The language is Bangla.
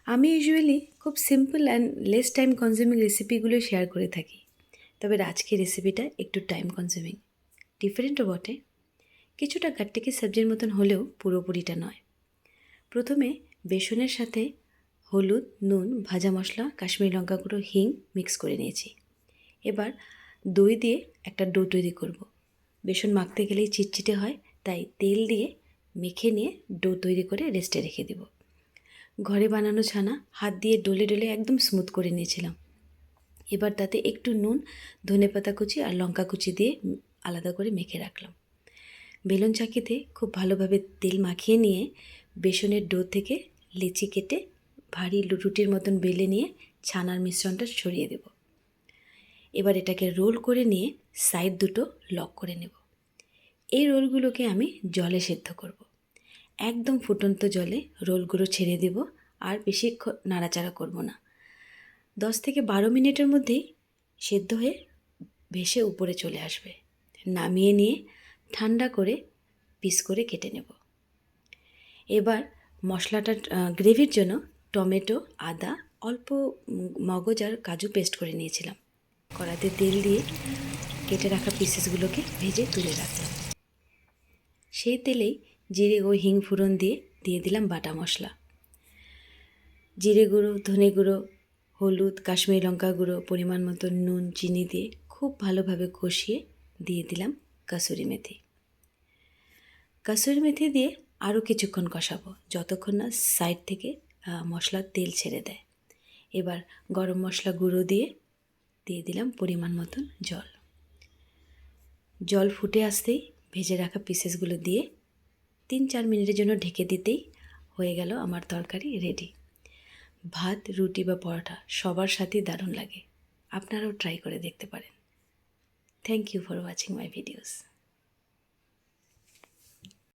আমি ইউজুয়ালি খুব simple and less time consuming রেসিপিগুলো শেয়ার করে থাকি, তবে আজকের রেসিপিটা একটু টাইম কনজিউমিং, ডিফারেন্টও বটে। কিছুটা গাট্টিকি সবজির মতন হলেও পুরোপুরিটা নয়। প্রথমে বেসনের সাথে হলুদ, নুন, ভাজা মশলা, কাশ্মীরি লঙ্কা গুঁড়ো, হিং মিক্স করে নিয়েছি। এবার দই দিয়ে একটা ডো তৈরি করব। বেসন মাখতে গেলেই চিটচিটে হয়, তাই তেল দিয়ে মেখে নিয়ে ডো তৈরি করে রেস্টে রেখে দেব। ঘরে বানানো ছানা হাত দিয়ে ডলে ডলে একদম স্মুথ করে নিয়েছিলাম। এবার তাতে একটু নুন, ধনেপাতা কুচি আর লঙ্কা কুচি দিয়ে আলাদা করে মেখে রাখলাম। বেলুন চাকিতে খুব ভালোভাবে তেল মাখিয়ে নিয়ে বেসনের ডো থেকে লেচি কেটে ভারী রুটির মতন বেলে নিয়ে ছানার মিশ্রণটা ছড়িয়ে দেব। এবার এটাকে রোল করে নিয়ে সাইড দুটো লক করে নেব। এই রোলগুলোকে আমি জলে সেদ্ধ করব। একদম ফুটন্ত জলে রোলগুলো ছেড়ে দেব, আর বেশিক্ষণ নাড়াচাড়া করব না। 10 থেকে 12 মিনিটের মধ্যেই সেদ্ধ হয়ে ভেসে উপরে চলে আসবে। নামিয়ে নিয়ে ঠান্ডা করে পিস করে কেটে নেব। এবার মশলাটা গ্রেভির জন্য টমেটো, আদা, অল্প মগজ আর কাজু পেস্ট করে নিয়েছিলাম। কড়াতে তেল দিয়ে কেটে রাখা পিসেসগুলোকে ভেজে তুলে রাখলাম। সেই তেলেই জিরে ও হিং ফোড়ন দিয়ে দিলাম বাটা মশলা। জিরে গুঁড়ো, ধনে গুঁড়ো, হলুদ, কাশ্মীরি লঙ্কা গুঁড়ো, পরিমাণ মতো নুন, চিনি দিয়ে খুব ভালোভাবে কষিয়ে দিয়ে দিলাম কাসুরি মেথি। কাসুরি মেথি দিয়ে আরও কিছুক্ষণ কষাবো, যতক্ষণ না সাইড থেকে মশলার তেল ছেড়ে দেয়। এবার গরম মশলা গুঁড়ো দিয়ে দিলাম পরিমাণ মতন জল। জল ফুটে আসতেই ভেজে রাখা পিসেসগুলো দিয়ে 3-4 মিনিটের জন্য ঢেকে দিতেই হয়ে গেল আমার তরকারি রেডি। ভাত, রুটি বা পরোটা সবার সাথেই দারুণ লাগে। আপনারাও ট্রাই করে দেখতে পারেন। Thank you for watching my videos.